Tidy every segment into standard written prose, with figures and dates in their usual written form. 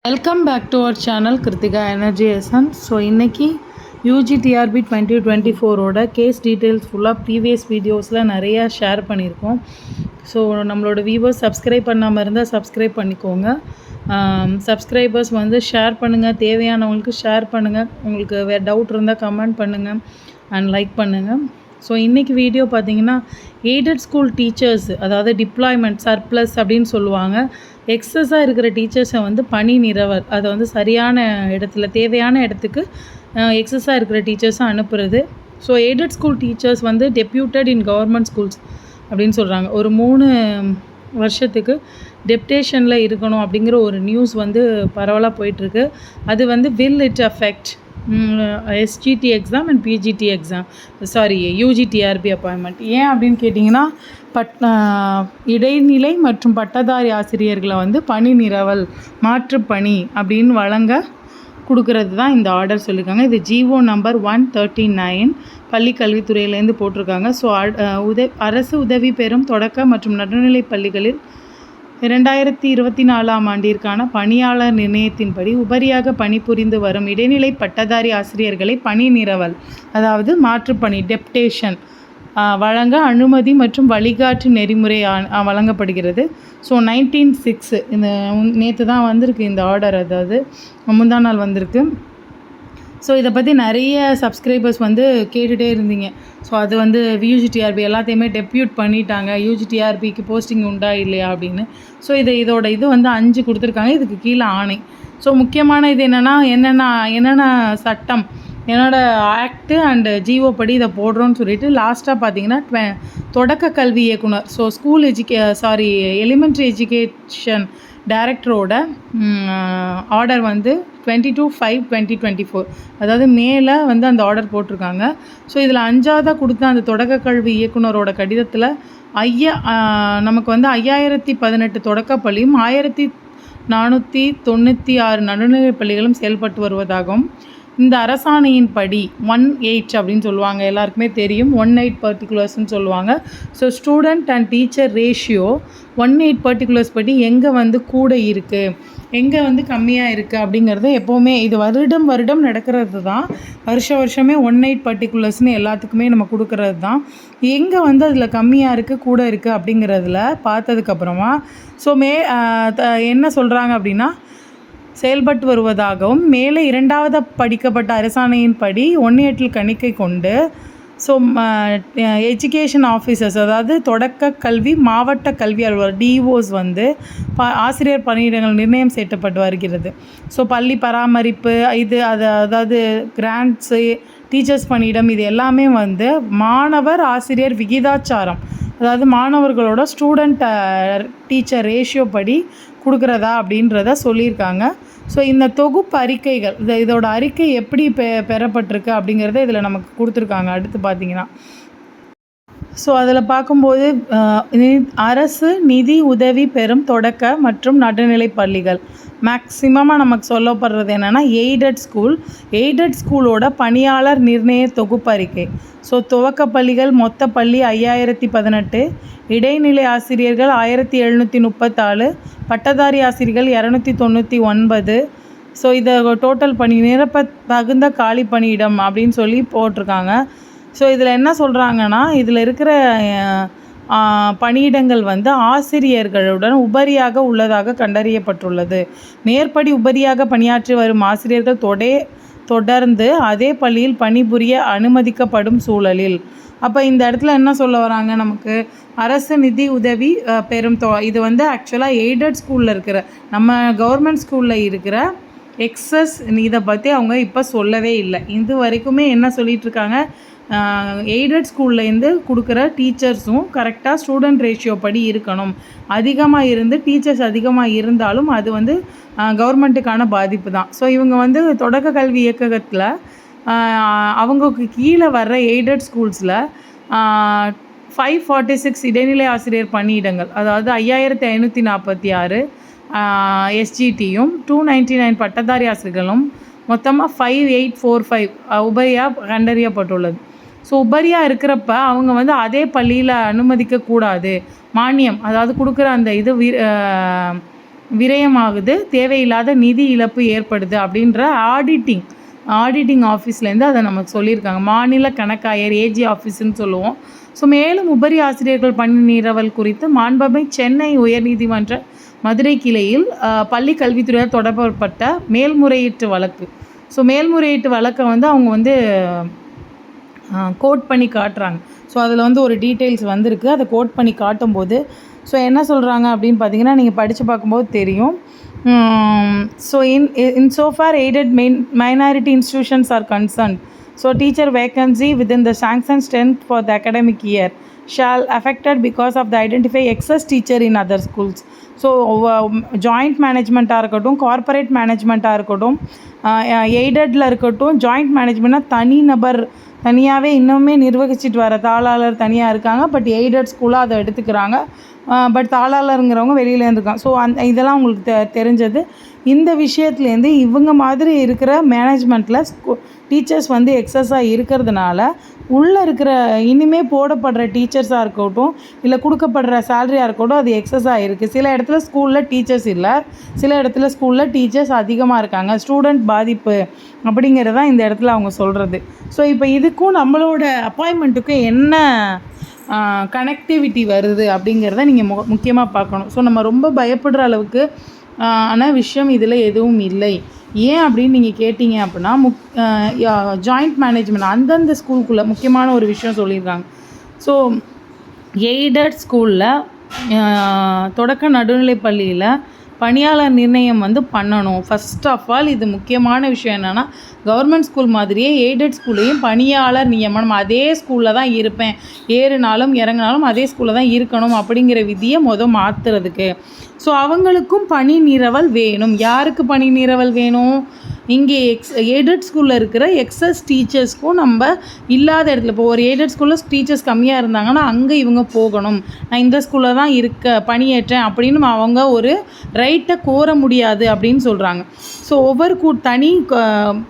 Welcome back to our channel Kiruthika energy essence. So இன்றைக்கி UGTRB 2024ஓட case details ஃபுல்லாக previous வீடியோஸில் நிறையா ஷேர் பண்ணியிருக்கோம். ஸோ நம்மளோட வியூவர்ஸ் சப்ஸ்கிரைப் பண்ணாமல் இருந்தால் சப்ஸ்கிரைப் பண்ணிக்கோங்க. சப்ஸ்கிரைபர்ஸ் ஷேர் பண்ணுங்கள், தேவையானவங்களுக்கு ஷேர் பண்ணுங்கள். உங்களுக்கு வேறு டவுட் இருந்தால் கமெண்ட் பண்ணுங்கள் அண்ட் லைக் பண்ணுங்கள். ஸோ இன்றைக்கி வீடியோ பார்த்திங்கன்னா எய்டட் ஸ்கூல் டீச்சர்ஸ், அதாவது டிப்ளாய்மெண்ட் சர்ப்ளஸ் அப்படின்னு சொல்லுவாங்க. எக்ஸஸாக இருக்கிற டீச்சர்ஸை பணி நிரவல், அதை சரியான இடத்துல தேவையான இடத்துக்கு எக்ஸஸாக இருக்கிற டீச்சர்ஸை அனுப்புறது. So aided school teachers deputed இன் கவர்மெண்ட் ஸ்கூல்ஸ் அப்படின்னு சொல்கிறாங்க. ஒரு 3 வருஷத்துக்கு டெப்டேஷனில் இருக்கணும் அப்படிங்கிற ஒரு நியூஸ் பரவலாக போயிட்டுருக்கு. அது will it affect SGT exam and PGT exam, UGTRB appointment. ஏன் அப்படின்னு கேட்டிங்கன்னா, இடைநிலை மற்றும் பட்டதாரி ஆசிரியர்களை பணி நிரவல், மாற்றுப்பணி அப்படின்னு வழங்க கொடுக்கறது தான் இந்த ஆர்டர் சொல்லியிருக்காங்க. இது ஜிஓ நம்பர் 139 பள்ளிக்கல்வித்துறையிலேருந்து போட்டிருக்காங்க. ஸோ அரசு உதவி பெறும் தொடக்க மற்றும் நடுநிலை பள்ளிகளில் 2024ஆம் ஆண்டிற்கான பணியாளர் நிர்ணயத்தின்படி உபரியாக பணிபுரிந்து வரும் இடைநிலை பட்டதாரி ஆசிரியர்களை பணி நிரவல், அதாவது மாற்றுப்பணி டெப்டேஷன் வழங்க அனுமதி மற்றும் வழிகாட்டு நெறிமுறை வழங்கப்படுகிறது. ஸோ 19/6 இந்த நேற்று தான் வந்திருக்கு இந்த ஆர்டர், அதாவது முந்தா நாள் வந்திருக்கு. ஸோ இதை பற்றி நிறைய சப்ஸ்கிரைபர்ஸ் கேட்டுகிட்டே இருந்தீங்க. ஸோ அது யூஜிடிஆர்பி எல்லாத்தையுமே டெப்யூட் பண்ணிட்டாங்க, யூஜிடிஆர்பிக்கு போஸ்டிங் உண்டா இல்லையா அப்படின்னு. ஸோ இதோட 5 கொடுத்துருக்காங்க. இதுக்கு கீழே ஆணை. ஸோ முக்கியமான இது என்னென்ன சட்டம், என்னோட ஆக்டு அண்டு ஜிஓ படி இதை போடுறோன்னு சொல்லிட்டு லாஸ்ட்டாக பார்த்தீங்கன்னா தொடக்க கல்வி இயக்குனர், ஸோ எலிமெண்ட்ரி எஜுகேஷன் டைரக்டரோட ஆர்டர் 22/5/2024, அதாவது மேலே அந்த ஆர்டர் போட்டிருக்காங்க. ஸோ இதில் 5ஆவதாக கொடுத்த அந்த தொடக்க கல்வி இயக்குனரோட கடிதத்தில் நமக்கு 5018 தொடக்கப்பள்ளியும் 1496 நடுநிலைப் பள்ளிகளும் செயல்பட்டு வருவதாகவும், இந்த அரசாணையின் படி 18 அப்படின்னு சொல்லுவாங்க, எல்லாருக்குமே தெரியும் 18 பர்டிகுலர்ஸ்ன்னு சொல்லுவாங்க. So student and teacher ratio 18 particulars படி எங்கே கூட இருக்குது, எங்கே கம்மியாக இருக்குது அப்படிங்கிறது எப்போவுமே இது வருடம் நடக்கிறது தான். வருஷமே 18 பர்டிகுலர்ஸ்னு எல்லாத்துக்குமே நம்ம கொடுக்கறது தான். எங்கே அதில் கம்மியாக இருக்குது கூட இருக்குது அப்படிங்கிறதுல பார்த்ததுக்கப்புறமா ஸோ என்ன சொல்கிறாங்க அப்படின்னா, செயல்பட்டு வருவதாகவும் மேலே 2ஆவது படிக்கப்பட்ட அரசாணையின் படி 18 கணிக்கை கொண்டு ஸோ எஜுகேஷன் ஆஃபீஸர்ஸ், அதாவது தொடக்க கல்வி மாவட்ட கல்வி அலுவலர் டிஓஸ் ஆசிரியர் பணியிடங்கள் நிர்ணயம் செய்யப்பட்டு வருகிறது. ஸோ பள்ளி பராமரிப்பு அதாவது கிராண்ட்ஸு, டீச்சர்ஸ் பணியிடம், இது எல்லாமே மாணவர் ஆசிரியர் விகிதாச்சாரம், அதாவது மாணவர்களோட ஸ்டூடெண்ட் டீச்சர் ரேஷியோ படி கொடுக்குறதா அப்படின்றத சொல்லியிருக்காங்க. ஸோ இந்த தொகுப்பு அறிக்கைகள், இதோட அறிக்கை எப்படி பெறப்பட்டிருக்கு அப்படிங்கிறத இதில் நமக்கு கொடுத்துருக்காங்க. அடுத்து பார்த்திங்கன்னா, ஸோ அதில் பார்க்கும்போது அரசு நிதி உதவி பெறும் தொடக்க மற்றும் நடுநிலை பள்ளிகள் மேக்ஸிமமாக நமக்கு சொல்லப்படுறது என்னென்னா எய்டட் ஸ்கூலோட பணியாளர் நிர்ணய தொகுப்பறிக்கை. ஸோ துவக்க பள்ளிகள் மொத்த பள்ளி 5018, இடைநிலை ஆசிரியர்கள் 1734, பட்டதாரி ஆசிரியர்கள் 299. ஸோ இதை டோட்டல் பணி நிரப்ப தகுந்த காலி பணியிடம் அப்படின்னு சொல்லி போட்டிருக்காங்க. ஸோ இதில் என்ன சொல்கிறாங்கன்னா, இதில் இருக்கிற பணியிடங்கள் ஆசிரியர்களுடன் உபரியாக உள்ளதாக கண்டறியப்பட்டுள்ளது. மேற்படி உபரியாக பணியாற்றி வரும் ஆசிரியர்கள் தொடர்ந்து அதே பள்ளியில் பணிபுரிய அனுமதிக்கப்படும் சூழலில். அப்போ இந்த இடத்துல என்ன சொல்ல வராங்க, நமக்கு அரசு நிதி உதவி பெறும் இது ஆக்சுவலாக எய்டட் ஸ்கூலில் இருக்கிற, நம்ம கவர்மெண்ட் ஸ்கூலில் இருக்கிற எக்ஸஸ் இதை பற்றி அவங்க இப்போ சொல்லவே இல்லை. இது வரைக்குமே என்ன சொல்லிகிட்ருக்காங்க, எய்டட் ஸ்கூல்லேருந்து கொடுக்குற டீச்சர்ஸும் கரெக்டாக ஸ்டூடெண்ட் ரேஷியோ படி இருக்கணும். அதிகமாக இருந்து டீச்சர்ஸ் அதிகமாக இருந்தாலும் அது கவர்மெண்ட்டுக்கான பாதிப்பு தான். ஸோ இவங்க தொடக்க கல்வி இயக்ககத்தில் அவங்களுக்கு கீழே வர்ற எய்டட் ஸ்கூல்ஸில் 546 இடைநிலை ஆசிரியர் பணியிடங்கள், அதாவது 5546 எஸ்ஜிடியும் 299 பட்டதாரி ஆசிரியர்களும் மொத்தமாக 5845 உபரியாக கண்டறியப்பட்டுள்ளது. ஸோ உபரியாக இருக்கிறப்ப அவங்க அதே பள்ளியில் அனுமதிக்கக்கூடாது. மானியம், அதாவது கொடுக்குற அந்த விரயமாகுது, தேவையில்லாத நிதி இழப்பு ஏற்படுது அப்படின்ற ஆடிட்டிங் ஆஃபீஸ்லேருந்து அதை நமக்கு சொல்லியிருக்காங்க. மாநில கணக்காயர் ஏஜி ஆஃபீஸுன்னு சொல்லுவோம். ஸோ மேலும் உபரி ஆசிரியர்கள் பணி நீரவல் குறித்து மாண்புமிகு சென்னை உயர்நீதிமன்ற மதுரை கிளையில் பள்ளி கல்வித்துறையால் தொடரப்பட்ட மேல்முறையீட்டு வழக்கு. ஸோ மேல்முறையீட்டு வழக்கை வந்து அவங்க வந்து கோட் பண்ணி காட்டுறாங்க. ஸோ அதில் வந்து ஒரு டீட்டெயில்ஸ் வந்திருக்கு. அதை கோட் பண்ணி காட்டும்போது ஸோ என்ன சொல்கிறாங்க அப்படின்னு பார்த்தீங்கன்னா, நீங்கள் படித்து பார்க்கும்போது தெரியும். So in so far aided minority institutions are concerned, so teacher vacancy within the sanctioned strength for the academic year shall affected because of the identify excess teacher in other schools. So joint மேனேஜ்மெண்ட்டாக இருக்கட்டும், corporate மேனேஜ்மெண்ட்டாக இருக்கட்டும், எய்டடில் இருக்கட்டும், joint மேனேஜ்மெண்ட்னா தனியாகவே இன்னுமே நிர்வகிச்சிட்டு வர தாளாளர் தனியாக இருக்காங்க. பட் எய்டட் ஸ்கூலாக அதை எடுத்துக்கிறாங்க. பட் தாளாளருங்கிறவங்க வெளியிலேருந்து இருக்காங்க. ஸோ இதெல்லாம் உங்களுக்கு தெரிஞ்சது. இந்த விஷயத்துலேருந்து இவங்க மாதிரி இருக்கிற மேனேஜ்மெண்ட்டில் டீச்சர்ஸ் வந்து எக்ஸஸாக இருக்கிறதுனால உள்ளே இருக்கிற இனிமேல் போடப்படுற டீச்சர்ஸாக இருக்கட்டும், இல்லை கொடுக்கப்படுற சேலரியாக இருக்கட்டும், அது எக்ஸஸாக இருக்குது. சில இடத்துல ஸ்கூலில் டீச்சர்ஸ் இல்லை, சில இடத்துல ஸ்கூலில் டீச்சர்ஸ் அதிகமாக இருக்காங்க. ஸ்டூடெண்ட் பாதிப்பு அப்படிங்கிறது தான் இந்த இடத்துல அவங்க சொல்கிறது. ஸோ இப்போ இதுக்கும் நம்மளோட அப்பாயின்மெண்ட்டுக்கும் என்ன கனெக்டிவிட்டி வருது அப்படிங்கிறத நீங்கள் முக்கியமாக பார்க்கணும். ஸோ நம்ம ரொம்ப பயப்படுற அளவுக்கு ஆனால் விஷயம் இதில் எதுவும் இல்லை. ஏன் அப்படின்னு நீங்கள் கேட்டிங்க அப்படின்னா, ஜாயிண்ட் மேனேஜ்மெண்ட் அந்தந்த ஸ்கூலுக்குள்ளே முக்கியமான ஒரு விஷயம் சொல்லியிருக்காங்க. ஸோ எய்டட் ஸ்கூலில் தொடக்க நடுநிலை பள்ளியில் பணியாளர் நிர்ணயம் வந்து பண்ணணும். ஃபஸ்ட் ஆஃப் ஆல் இது முக்கியமான விஷயம் என்னென்னா, கவர்மெண்ட் ஸ்கூல் மாதிரியே எய்டட் ஸ்கூல்லையும் பணியாளர் நியமனம் அதே ஸ்கூலில் தான் இருப்பேன், ஏறுனாலும் இறங்கினாலும் அதே ஸ்கூலில் தான் இருக்கணும் அப்படிங்கிற விதியை மாற்றுறதுக்கு. ஸோ அவங்களுக்கும் பணி நிரவல் வேணும். யாருக்கு பணி நிரவல் வேணும்? இங்கே எய்டட் ஸ்கூலில் இருக்கிற எக்ஸஸ் டீச்சர்ஸ்க்கும் நம்ம இல்லாத இடத்துல இப்போ ஒரு எய்டட் ஸ்கூலில் டீச்சர்ஸ் கம்மியாக இருந்தாங்கன்னா அங்கே இவங்க போகணும். நான் இந்த ஸ்கூலில் தான் பணியேற்றேன் அப்படின்னு அவங்க ஒரு ரைட்டை கோர முடியாது அப்படின்னு சொல்கிறாங்க. ஸோ ஒவ்வொரு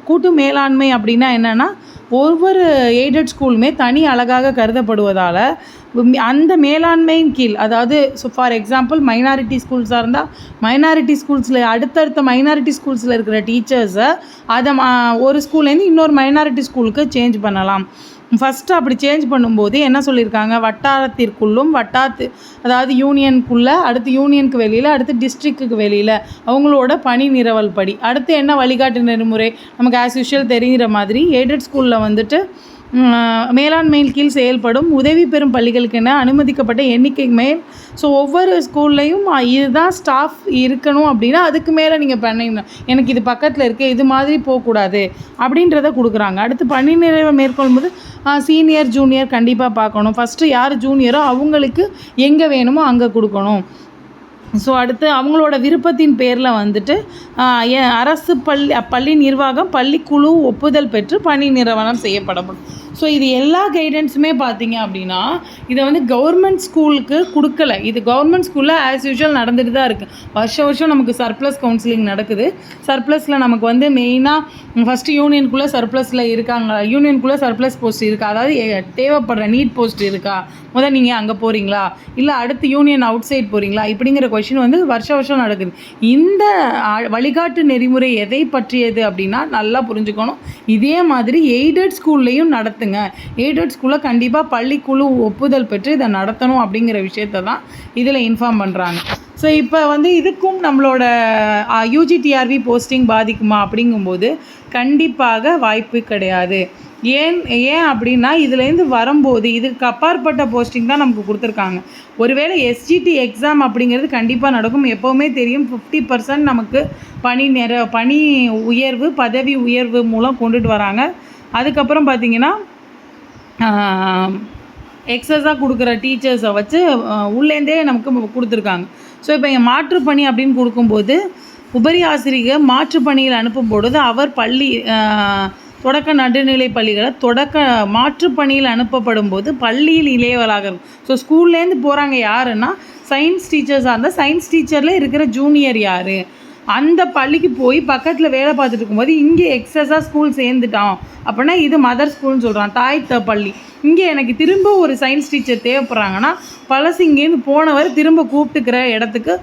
கூட்டு மேலாண்மை அப்படின்னா என்னென்னா, ஒவ்வொரு எய்டட் ஸ்கூலுமே தனி அழகாக கருதப்படுவதால் அந்த மேலாண்மையின் கீழ், அதாவது ஸோ ஃபார் எக்ஸாம்பிள் மைனாரிட்டி ஸ்கூல்ஸாக இருந்தால் மைனாரிட்டி ஸ்கூல்ஸில் அடுத்தடுத்த மைனாரிட்டி ஸ்கூல்ஸில் இருக்கிற டீச்சர்ஸை அதை ஒரு ஸ்கூல்லேருந்து இன்னொரு மைனாரிட்டி ஸ்கூலுக்கு சேஞ்ச் பண்ணலாம். ஃபஸ்ட்டு அப்படி சேஞ்ச் பண்ணும்போது என்ன சொல்லியிருக்காங்க, வட்டாரத்திற்குள்ளும் அதாவது யூனியனுக்குள்ளே, அடுத்து யூனியனுக்கு வெளியில், அடுத்து டிஸ்ட்ரிக்ட்டுக்கு வெளியில் அவங்களோட பணி நிரவல் படி அடுத்து என்ன வழிகாட்டு நெறிமுறை நமக்கு ஆஸ் யூஷுவல் தெரிகிற மாதிரி எய்டட் ஸ்கூலில் வந்துட்டு மேலாண்மையின் கீழ் செயல்படும் உதவி பெறும் பள்ளிகளுக்கென அனுமதிக்கப்பட்ட எண்ணிக்கை மேல். ஸோ ஒவ்வொரு ஸ்கூல்லையும் இதுதான் ஸ்டாஃப் இருக்கணும் அப்படின்னா அதுக்கு மேலே நீங்கள் பண்ணீங்க, எனக்கு இது பக்கத்தில் இருக்குது, இது மாதிரி போகக்கூடாது அப்படின்றத கொடுக்குறாங்க. அடுத்து பணி நிறைவு மேற்கொள்ளும்போது சீனியர் ஜூனியர் கண்டிப்பாக பார்க்கணும். ஃபஸ்ட்டு யார் ஜூனியரோ அவங்களுக்கு எங்கே வேணுமோ அங்கே கொடுக்கணும். ஸோ அடுத்து அவங்களோட விருப்பத்தின் பேரில் வந்துட்டு அரசு பள்ளி நிர்வாகம் பள்ளிக்குழு ஒப்புதல் பெற்று பணி நிறுவனம் செய்யப்படும். ஸோ இது எல்லா கைடன்ஸுமே பார்த்தீங்க அப்படின்னா இதை வந்து கவர்மெண்ட் ஸ்கூலுக்கு கொடுக்கல. இது கவர்மெண்ட் ஸ்கூலில் ஆஸ் யூஷுவல் நடந்துட்டு தான் இருக்குது. வருஷம் நமக்கு சர்ப்ளஸ் கவுன்சிலிங் நடக்குது. சர்ப்ளஸில் நமக்கு வந்து மெயினாக ஃபஸ்ட்டு யூனியனுக்குள்ளே சர்ப்ளஸில் இருக்காங்க, யூனியனுக்குள்ளே சர்ப்ளஸ் போஸ்ட் இருக்கா, அதாவது தேவைப்படுற நீட் போஸ்ட் இருக்கா, முதல் நீங்கள் அங்கே போகிறீங்களா, இல்லை அடுத்து யூனியன் அவுட் சைட் போகிறீங்களா, இப்படிங்கிற கொஷின் வந்து வருஷம் நடக்குது. இந்த வழிகாட்டு நெறிமுறை எதை பற்றியது அப்படின்னா நல்லா புரிஞ்சுக்கணும். இதே மாதிரி எய்டட் ஸ்கூல்லையும் நடத்துங்க. எய்டட் ஸ்கூலில் கண்டிப்பாக பள்ளிக்குழு ஒப்புதல் பெற்று இதை நடத்தணும் அப்படிங்கிற விஷயத்தை தான் இதில் இன்ஃபார்ம் பண்ணுறாங்க. ஸோ இப்போ வந்து இதுக்கும் நம்மளோட யூஜிடிஆர்வி போஸ்டிங் பாதிக்குமா அப்படிங்கும்போது கண்டிப்பாக வாய்ப்பு கிடையாது. ஏன் அப்படின்னா இதுலேருந்து வரும்போது இதுக்கு அப்பாற்பட்ட போஸ்டிங் தான் நமக்கு கொடுத்துருக்காங்க. ஒருவேளை எஸ்ஜிடி எக்ஸாம் அப்படிங்கிறது கண்டிப்பாக நடக்கும். எப்போவுமே தெரியும் 50% நமக்கு பணி உயர்வு, பதவி உயர்வு மூலம் கொண்டுட்டு வராங்க. அதுக்கப்புறம் பார்த்திங்கன்னா எக்ஸஸாக கொடுக்குற டீச்சர்ஸை வச்சு உள்ளேருந்தே நமக்கு கொடுத்துருக்காங்க. ஸோ இப்போ என் மாற்றுப்பணி அப்படின்னு கொடுக்கும்போது உபரி ஆசிரியர் மாற்றுப்பணியில் அனுப்பும் பொழுது அவர் தொடக்க நடுநிலை பள்ளிகளை மாற்றுப்பணியில் அனுப்பப்படும் போது பள்ளியில் இளையவளாக இருக்கும். ஸோ ஸ்கூல்லேருந்து போகிறாங்க யாருன்னா சயின்ஸ் டீச்சர்ஸாக இருந்தால் சயின்ஸ் டீச்சரில் இருக்கிற ஜூனியர் யார், அந்த பள்ளிக்கு போய் பக்கத்தில் வேலை பார்த்துட்டு இருக்கும்போது இங்கே எக்ஸஸாக ஸ்கூல் சேர்ந்துட்டான் அப்படின்னா இது மதர் ஸ்கூல்னு சொல்கிறான், தாய் பள்ளி. இங்கே எனக்கு திரும்ப ஒரு சயின்ஸ் டீச்சர் தேவைப்படுறாங்கன்னா பழசு இங்கேருந்து போனவர் திரும்ப கூப்பிட்டுக்கிற இடத்துக்கு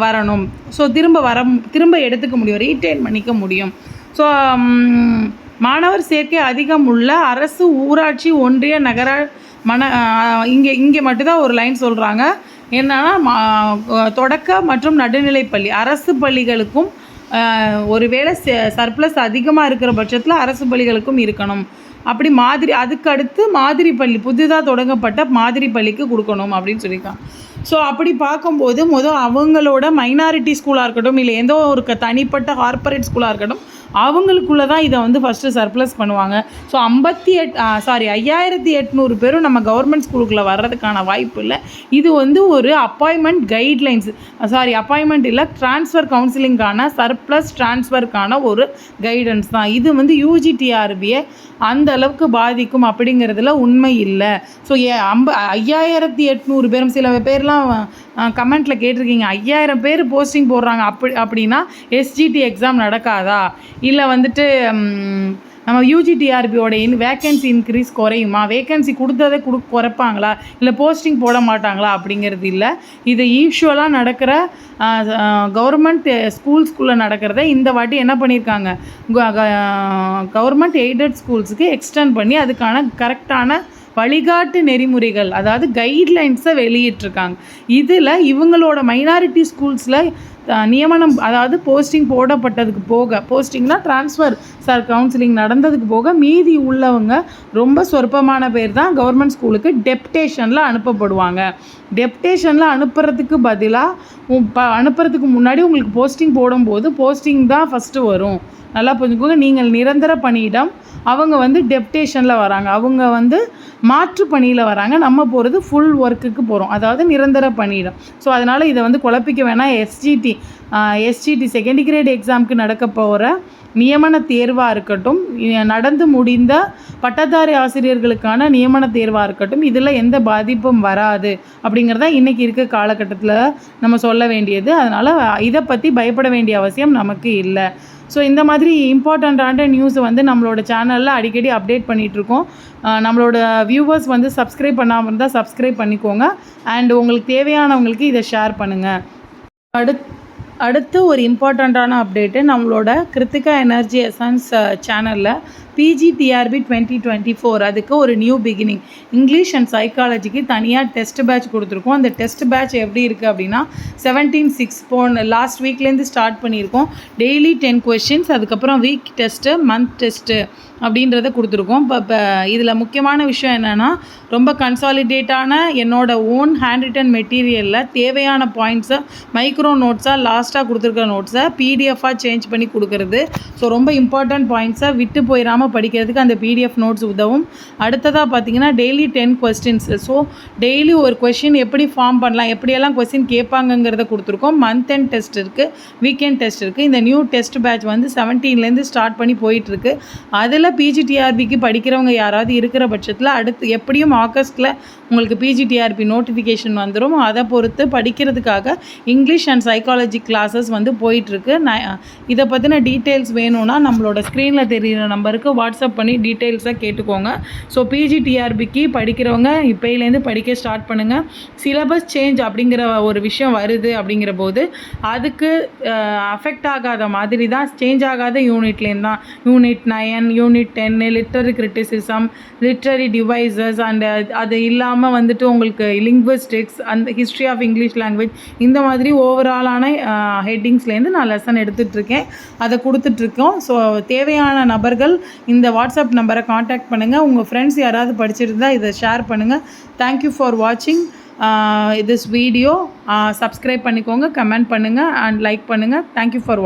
வரணும். ஸோ திரும்ப எடுத்துக்க முடியும், ரீட்டைன் பண்ணிக்க முடியும். ஸோ மாணவர் சேர்க்கை அதிகம் உள்ள அரசு, ஊராட்சி, ஒன்றிய, நகர இங்கே மட்டும்தான் ஒரு லைன் சொல்கிறாங்க. என்னன்னா தொடக்க மற்றும் நடுநிலைப்பள்ளி அரசு பள்ளிகளுக்கும் ஒருவேளை சர்ப்ளஸ் அதிகமாக இருக்கிற பட்சத்தில் அரசு பள்ளிகளுக்கும் இருக்கணும். அப்படி அதுக்கு அடுத்து மாதிரி பள்ளி, புதிதாக தொடங்கப்பட்ட மாதிரி பள்ளிக்கு கொடுக்கணும் அப்படின்னு சொல்லியிருக்காங்க. ஸோ அப்படி பார்க்கும்போது அவங்களோட மைனாரிட்டி ஸ்கூலாக இருக்கட்டும், இல்லை எந்த ஒரு தனிப்பட்ட கார்ப்பரேட் ஸ்கூலாக இருக்கட்டும், அவங்களுக்குள்ளே தான் இதை வந்து ஃபஸ்ட்டு சர்ப்ளஸ் பண்ணுவாங்க. ஸோ 5800 பேரும் நம்ம கவர்மெண்ட் ஸ்கூலுக்குள்ளே வர்றதுக்கான வாய்ப்பு இல்லை. இது வந்து ஒரு அப்பாயின்மெண்ட் கைட்லைன்ஸ், அப்பாயின்மெண்ட் இல்லை, ட்ரான்ஸ்ஃபர் கவுன்சிலிங்கான சர்ப்ளஸ் ட்ரான்ஸ்ஃபருக்கான ஒரு கைடன்ஸ் தான். இது வந்து UGTRBயை அந்த அளவுக்கு பாதிக்கும் அப்படிங்கிறதுல உண்மை இல்லை. ஸோ 5800 பேரும், சில பேர்லாம் கமெண்ட்டில் கேட்டிருக்கீங்க 5000 பேர் போஸ்டிங் போடுறாங்க அப்படின்னா SGT எக்ஸாம் நடக்காதா, இல்லை வந்துட்டு நம்ம UGTRBயோட வேக்கன்சி இன்க்ரீஸ் குறையுமா, வேக்கன்சி கொடுத்ததை குறைப்பாங்களா, இல்லை போஸ்டிங் போட மாட்டாங்களா அப்படிங்கிறது இல்லை. இது யூஷுவலாக நடக்கிற கவர்மெண்ட் ஸ்கூல்ஸ்குள்ளே நடக்கிறத இந்த வாட்டி என்ன பண்ணியிருக்காங்க, கவர்மெண்ட் எய்டட் ஸ்கூல்ஸுக்கு எக்ஸ்டெண்ட் பண்ணி அதுக்கான கரெக்டான வழிகாட்டு நெறிமுறைகள், அதாவது கைட்லைன்ஸை வெளியிட்டிருக்காங்க. இதில் இவங்களோட மைனாரிட்டி ஸ்கூல்ஸில் நியமனம், அதாவது போஸ்டிங் போடப்பட்டதுக்கு போக, போஸ்டிங்னா ட்ரான்ஸ்ஃபர் கவுன்சிலிங் நடந்ததுக்கு போக மீதி உள்ளவங்க ரொம்ப சொற்பமான பேர் தான் கவர்மெண்ட் ஸ்கூலுக்கு டெப்டேஷனில் அனுப்பப்படுவாங்க. டெப்டேஷனில் அனுப்புறதுக்கு பதிலாக அனுப்புறதுக்கு முன்னாடி உங்களுக்கு போஸ்டிங் போடும்போது போஸ்டிங் தான் ஃபஸ்ட்டு வரும். நல்லா புரிஞ்சுக்கோங்க. நீங்கள் நிரந்தர பணியிடம், அவங்க வந்து டெப்டேஷனில் வராங்க, அவங்க வந்து மாற்று பணியில் வராங்க, நம்ம போகிறது ஃபுல் ஒர்க்குக்கு போகிறோம், அதாவது நிரந்தர பணியிடம். ஸோ அதனால் இதை வந்து குழப்பிக்க வேணாம். SGT செகண்ட் கிரேட் எக்ஸாமுக்கு நடக்க போகிற நியமன தேர்வாக இருக்கட்டும், நடந்து முடிந்த பட்டதாரி ஆசிரியர்களுக்கான நியமன தேர்வாக இருக்கட்டும், இதில் எந்த பாதிப்பும் வராது அப்படிங்கிறத இன்றைக்கி இருக்க காலகட்டத்தில் நம்ம சொல்ல வேண்டியது. அதனால் இதை பற்றி பயப்பட வேண்டிய அவசியம் நமக்கு இல்லை. ஸோ இந்த மாதிரி இம்பார்ட்டண்ட்டான நியூஸை வந்து நம்மளோட சேனலில் அடிக்கடி அப்டேட் பண்ணிகிட்ருக்கோம். நம்மளோட வியூவர்ஸ் வந்து சப்ஸ்கிரைப் பண்ணாமல் இருந்தால் சப்ஸ்கிரைப் பண்ணிக்கோங்க. அண்ட் உங்களுக்கு தேவையானவங்களுக்கு இதை ஷேர் பண்ணுங்கள். அடுத்து ஒரு இம்பார்ட்டண்ட்டான அப்டேட்டு, நம்மளோட கிருத்திகா எனர்ஜி எசன்ஸ் சேனலில் PGTRB 2024 அதுக்கு ஒரு நியூ பிகினிங், இங்கிலீஷ் அண்ட் சைக்காலஜிக்கு தனியாக டெஸ்ட் பேட்ச் கொடுத்துருக்கோம். அந்த டெஸ்ட் பேட்ச் எப்படி இருக்குது அப்படின்னா 17/6 லாஸ்ட் வீக்லேருந்து ஸ்டார்ட் பண்ணியிருக்கோம். டெய்லி 10 கொஷின்ஸ், அதுக்கப்புறம் வீக் டெஸ்ட்டு, மந்த் டெஸ்ட்டு அப்படின்றத கொடுத்துருக்கோம். இப்போ இதில் முக்கியமான விஷயம் என்னென்னா, ரொம்ப கன்சாலிடேட்டான என்னோட ஓன் ஹேண்ட் ரிட்டன் மெட்டீரியலில் தேவையான பாயிண்ட்ஸை மைக்ரோ நோட்ஸாக லாஸ்ட்டாக கொடுத்துருக்க நோட்ஸை PDF-ஆக சேஞ்ச் பண்ணி கொடுக்குறது. ஸோ ரொம்ப இம்பார்ட்டண்ட் பாயிண்ட்ஸை விட்டு போயிடாமல் படிக்கிறதுக்கு அந்த PDF நோட்ஸ் உதவும். அடுத்ததாக பார்த்தீங்கன்னா டெய்லி 10 கொஸ்டின்ஸ். ஸோ டெய்லி ஒரு கொஷின் எப்படி ஃபார்ம் பண்ணலாம், எப்படியெல்லாம் கொஸ்டின் கேட்பாங்கங்கிறத கொடுத்துருக்கோம். மந்த் எண்ட் டெஸ்ட் இருக்குது, வீக்கெண்ட் டெஸ்ட் இருக்குது. இந்த நியூ டெஸ்ட் பேட்ச் வந்து 17லேருந்து ஸ்டார்ட் பண்ணி போயிட்டுருக்கு. அதில் PGTRBக்கு படிக்கிறவங்க யாராவது இருக்கிற பட்சத்தில் அடுத்து எப்படியும் ஆகஸ்ட்டில் உங்களுக்கு PGTRB நோட்டிஃபிகேஷன் வந்துடும். அதை பொறுத்து படிக்கிறதுக்காக இங்கிலீஷ் அண்ட் சைக்காலஜி கிளாஸஸ் வந்து போயிட்டுருக்கு. இதை பற்றின டீட்டெயில்ஸ் வேணும்னா நம்மளோட ஸ்க்ரீனில் தெரிகிற நம்பருக்கு வாட்ஸ்அப் பண்ணி டீட்டெயில்ஸாக கேட்டுக்கோங்க. ஸோ PGTRBக்கு படிக்கிறவங்க இப்போலேருந்து படிக்க ஸ்டார்ட் பண்ணுங்கள். சிலபஸ் சேஞ்ச் அப்படிங்கிற ஒரு விஷயம் வருது அப்படிங்கிற போது அதுக்கு அஃபெக்ட் ஆகாத மாதிரி தான், சேஞ்ச் ஆகாத யூனிட்லேருந்து தான், unit 9, unit 10 literary criticism, literary devices and அது இல்லாமல் வந்துட்டு உங்களுக்கு linguistics and history of English language, இந்த மாதிரி ஓவராலான ஹெட்டிங்ஸ்லேருந்து நான் லெசன் எடுத்துகிட்ருக்கேன், அதை கொடுத்துட்ருக்கோம். ஸோ தேவையான நபர்கள் இந்த வாட்ஸ்அப் நம்பரை காண்டாக்ட் பண்ணுங்கள். உங்கள் ஃப்ரெண்ட்ஸ் யாராவது படிச்சிருந்தால் இதை ஷேர் பண்ணுங்கள். தேங்க்யூ ஃபார் வாட்சிங் திஸ் வீடியோ. சப்ஸ்கிரைப் பண்ணிக்கோங்க, கமெண்ட் பண்ணுங்கள் அண்ட் லைக் பண்ணுங்கள். Thank you for